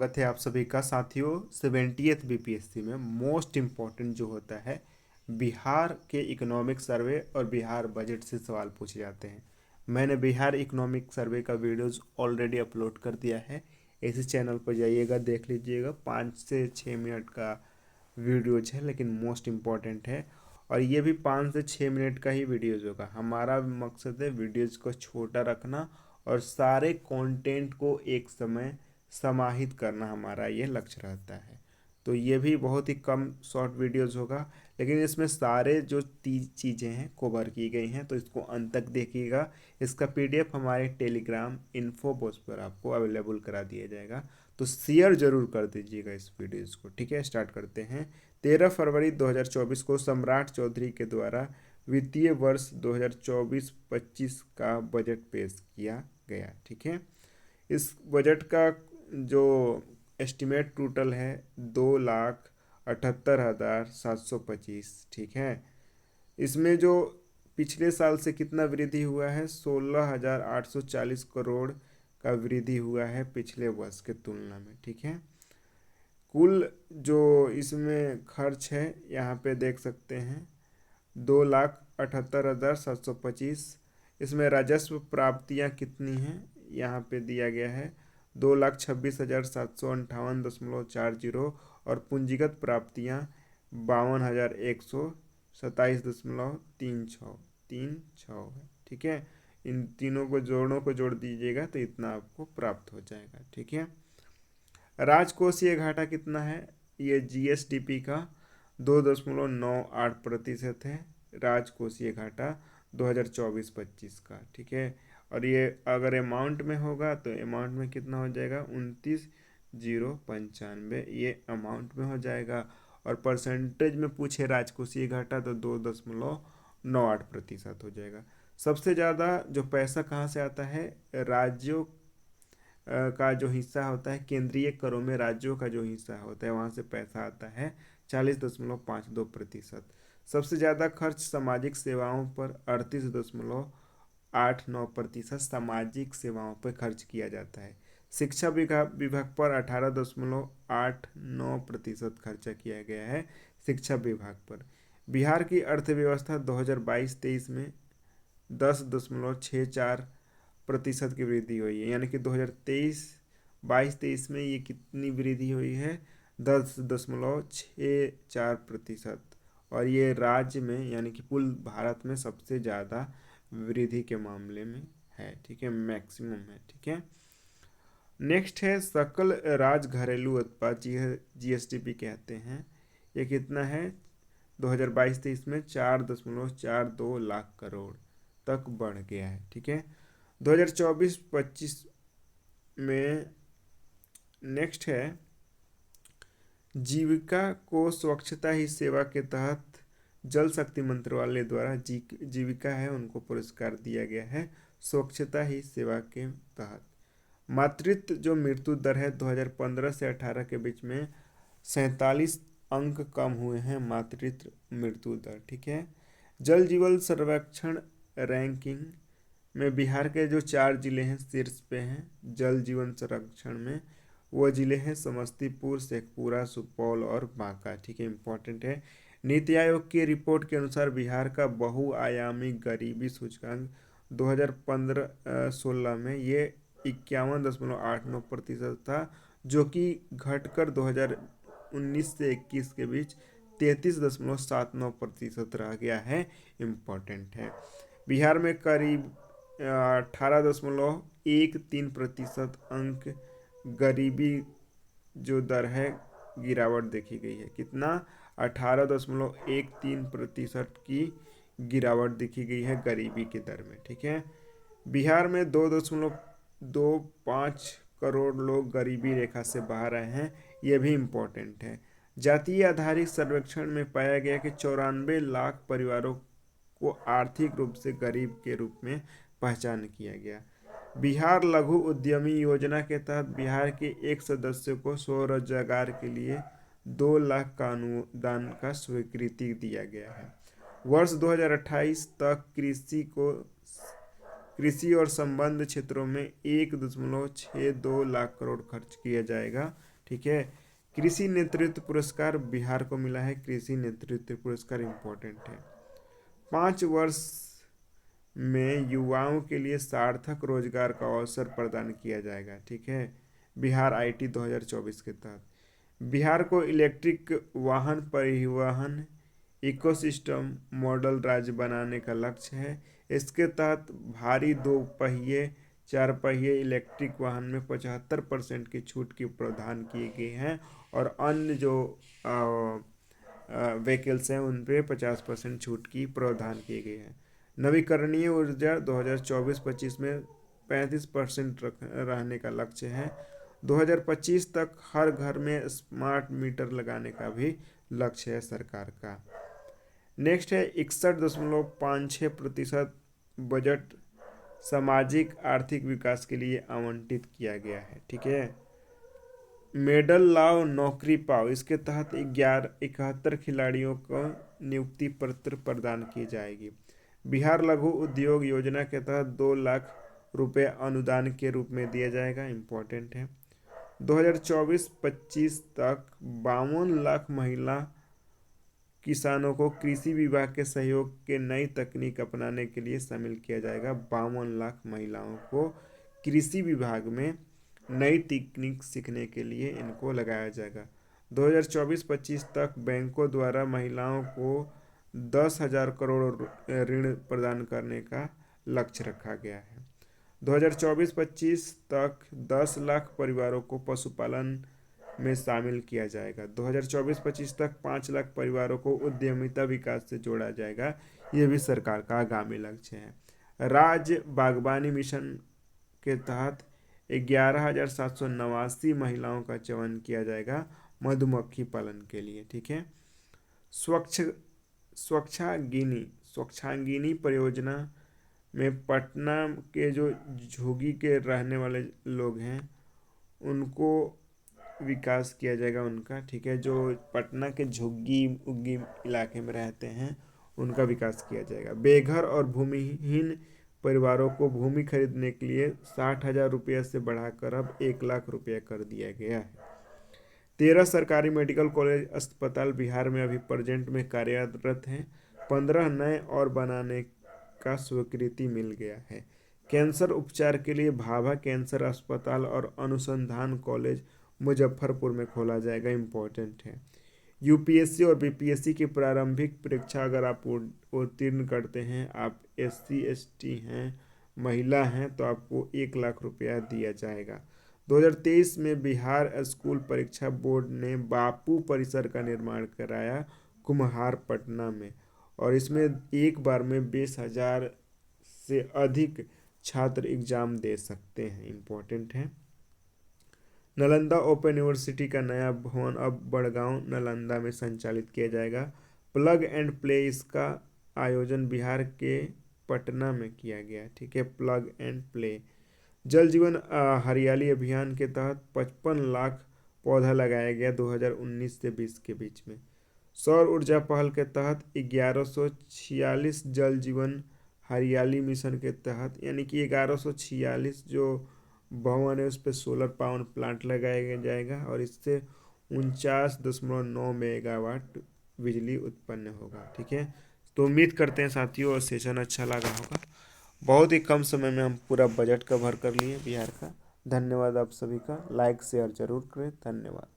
स्वागत है आप सभी का साथियों। 70th बीपीएससी में मोस्ट इम्पॉर्टेंट जो होता है बिहार के इकोनॉमिक सर्वे और बिहार बजट से सवाल पूछे जाते हैं। मैंने बिहार इकोनॉमिक सर्वे का वीडियोस ऑलरेडी अपलोड कर दिया है। इसी चैनल पर जाइएगा, देख लीजिएगा। 5 से 6 मिनट का वीडियोज है, लेकिन मोस्ट इम्पॉर्टेंट है। और ये भी 5 से 6 मिनट का ही वीडियोज होगा। हमारा मकसद है वीडियोज को छोटा रखना और सारे कंटेंट को एक समय समाहित करना, हमारा ये लक्ष्य रहता है। तो ये भी बहुत ही कम शॉर्ट वीडियोस होगा, लेकिन इसमें सारे जो चीज़ें हैं कवर की गई हैं, तो इसको अंत तक देखिएगा। इसका पीडीएफ हमारे टेलीग्राम इन्फो बॉक्स पर आपको अवेलेबल करा दिया जाएगा, तो शेयर जरूर कर दीजिएगा इस वीडियोज़ को। ठीक है, स्टार्ट करते हैं। 13 फरवरी 2024 को सम्राट चौधरी के द्वारा वित्तीय वर्ष 2024-25 का बजट पेश किया गया। ठीक है, इस बजट का जो एस्टिमेट टोटल है 2,78,725। ठीक है, इसमें जो पिछले साल से कितना वृद्धि हुआ है, 16,840 करोड़ का वृद्धि हुआ है पिछले वर्ष के तुलना में। ठीक है, कुल जो इसमें खर्च है यहाँ पे देख सकते हैं 2,78,725। इसमें राजस्व प्राप्तियाँ कितनी हैं यहाँ पे दिया गया है 2,26,758.40 और पूंजीगत प्राप्तियाँ 52,127.36 है। ठीक है, इन तीनों को जोड़ दीजिएगा तो इतना आपको प्राप्त हो जाएगा। ठीक है, राजकोषीय घाटा कितना है, ये जीएसडीपी का 2.98% है राजकोषीय घाटा 2024-25 का। ठीक है, और ये अगर अमाउंट में होगा तो अमाउंट में कितना हो जाएगा 29,095, ये अमाउंट में हो जाएगा। और परसेंटेज में पूछे राजकोषीय घाटा तो 2.98% हो जाएगा। सबसे ज़्यादा जो पैसा कहाँ से आता है, राज्यों का जो हिस्सा होता है, केंद्रीय करों में राज्यों का जो हिस्सा होता है वहाँ से पैसा आता है 40.52%। सबसे ज़्यादा खर्च सामाजिक सेवाओं पर 38.89% सामाजिक सेवाओं पर खर्च किया जाता है। शिक्षा विभाग पर 18.89% खर्चा किया गया है शिक्षा विभाग पर। बिहार की अर्थव्यवस्था 2022-23 में 10.64% की वृद्धि हुई है, यानी कि 2022-23 में ये कितनी वृद्धि हुई है 10.64%। और ये राज्य में यानी कि कुल भारत में सबसे ज़्यादा वृद्धि के मामले में है। ठीक है, मैक्सिमम है। ठीक है, नेक्स्ट है सकल राज्य घरेलू उत्पाद, जीएसडीपी कहते हैं। ये कितना है 2022-23 में 4.42 लाख करोड़ तक बढ़ गया है। ठीक है, 2024-25 में नेक्स्ट है जीविका को स्वच्छता ही सेवा के तहत जल शक्ति मंत्रालय द्वारा जीविका है उनको पुरस्कार दिया गया है स्वच्छता ही सेवा के तहत। मातृत्व जो मृत्यु दर है 2015 से 18 के बीच में 47 अंक कम हुए हैं मातृत्व मृत्यु दर। ठीक है, जल जीवन सर्वेक्षण रैंकिंग में बिहार के जो 4 जिले हैं शीर्ष पे हैं जल जीवन संरक्षण में। वो जिले हैं समस्तीपुर, शेखपुरा, सुपौल और बांका। ठीक है, इंपॉर्टेंट है। नीति आयोग की रिपोर्ट के अनुसार बिहार का बहुआयामी गरीबी सूचकांक 2015-16 में ये 51.89% था, जो कि घटकर 2019 से 21 के बीच 33.79% रह गया है। इम्पोर्टेंट है, बिहार में करीब 18.13% अंक गरीबी जो दर है गिरावट देखी गई है। कितना 18.13% की गिरावट देखी गई है गरीबी की दर में। ठीक है, बिहार में 2.25 करोड़ लोग गरीबी रेखा से बाहर आए हैं, यह भी इम्पोर्टेंट है। जातीय आधारित सर्वेक्षण में पाया गया कि 94 लाख परिवारों को आर्थिक रूप से गरीब के रूप में पहचान किया गया। बिहार लघु उद्यमी योजना के तहत बिहार के एक सदस्य को स्वरोजगार के लिए 2 लाख का अनुदान का स्वीकृति दिया गया है। वर्ष 2028 तक कृषि और संबद्ध क्षेत्रों में 1.62 लाख करोड़ खर्च किया जाएगा ठीक है। कृषि नेतृत्व पुरस्कार बिहार को मिला है। कृषि नेतृत्व पुरस्कार इम्पोर्टेंट है। 5 वर्ष में युवाओं के लिए सार्थक रोजगार का अवसर प्रदान किया जाएगा, ठीक है, बिहार आईटी 2024 के तहत। बिहार को इलेक्ट्रिक वाहन परिवहन इकोसिस्टम मॉडल राज्य बनाने का लक्ष्य है। इसके तहत भारी 2 पहिए 4 पहिए इलेक्ट्रिक वाहन में 75% की छूट की प्रावधान किए गए हैं और अन्य जो व्हीकल्स हैं उन पे 50% छूट की प्रावधान किए गए हैं। नवीकरणीय ऊर्जा 2024-25 में 35% रहने का लक्ष्य है। 2025 तक हर घर में स्मार्ट मीटर लगाने का भी लक्ष्य है सरकार का। नेक्स्ट है 61.56% बजट सामाजिक आर्थिक विकास के लिए आवंटित किया गया है, ठीक है। मेडल लाओ नौकरी पाओ, इसके तहत 71 खिलाड़ियों को नियुक्ति पत्र प्रदान की जाएगी। बिहार लघु उद्योग योजना के तहत 2 लाख रुपए अनुदान के रूप में दिया जाएगा, इम्पोर्टेंट है। 2024-25 तक 52 लाख महिला किसानों को कृषि विभाग के सहयोग के नई तकनीक अपनाने के लिए शामिल किया जाएगा। 52 लाख महिलाओं को कृषि विभाग में नई तकनीक सीखने के लिए इनको लगाया जाएगा। 2024-25 तक बैंकों द्वारा महिलाओं को 10,000 करोड़ ऋण प्रदान करने का लक्ष्य रखा गया है। 2024-25 तक 10 लाख परिवारों को पशुपालन में शामिल किया जाएगा। 2024-25 तक 5 लाख परिवारों को उद्यमिता विकास से जोड़ा जाएगा। ये भी सरकार का आगामी लक्ष्य है। राज्य बागवानी मिशन के तहत 11,789 महिलाओं का चयन किया जाएगा मधुमक्खी पालन के लिए, ठीक है। स्वच्छागिनी परियोजना में पटना के जो झुग्गी के रहने वाले लोग हैं उनको विकास किया जाएगा उनका, ठीक है। जो पटना के झुग्गी उग्गी इलाके में रहते हैं उनका विकास किया जाएगा। बेघर और भूमिहीन परिवारों को भूमि खरीदने के लिए 60,000 रुपये से बढ़ाकर अब 1 लाख रुपये कर दिया गया है। 13 सरकारी मेडिकल कॉलेज अस्पताल बिहार में अभी प्रेजेंट में कार्यरत हैं। 15 नए और बनाने का स्वीकृति मिल गया है। कैंसर उपचार के लिए भाभा कैंसर अस्पताल और अनुसंधान कॉलेज मुजफ्फरपुर में खोला जाएगा, इम्पोर्टेंट है। यूपीएससी और बीपीएससी की प्रारंभिक परीक्षा अगर आप उत्तीर्ण करते हैं, आप SC/ST हैं, महिला हैं, तो आपको 1 लाख रुपया दिया जाएगा। 2023 में बिहार स्कूल परीक्षा बोर्ड ने बापू परिसर का निर्माण कराया कुम्हार पटना में, और इसमें एक बार में 20,000 से अधिक छात्र एग्जाम दे सकते हैं, इम्पोर्टेंट है। नालंदा ओपन यूनिवर्सिटी का नया भवन अब बड़गांव नालंदा में संचालित किया जाएगा। प्लग एंड प्ले, इसका आयोजन बिहार के पटना में किया गया, ठीक है। Plug and play. जल जीवन हरियाली अभियान के तहत 55 लाख पौधा लगाया गया 2019 से 20 के बीच में। सौर ऊर्जा पहल के तहत 1146 जल जीवन हरियाली मिशन के तहत, यानी कि 1146 जो भवन है उस पर सोलर पावर प्लांट लगाया जाएगा और इससे 49.9 मेगावाट बिजली उत्पन्न होगा, ठीक है। तो उम्मीद करते हैं साथियों और सेशन अच्छा लगा होगा। बहुत ही कम समय में हम पूरा बजट कवर कर लिए बिहार का। धन्यवाद आप सभी का। लाइक शेयर जरूर करें। धन्यवाद।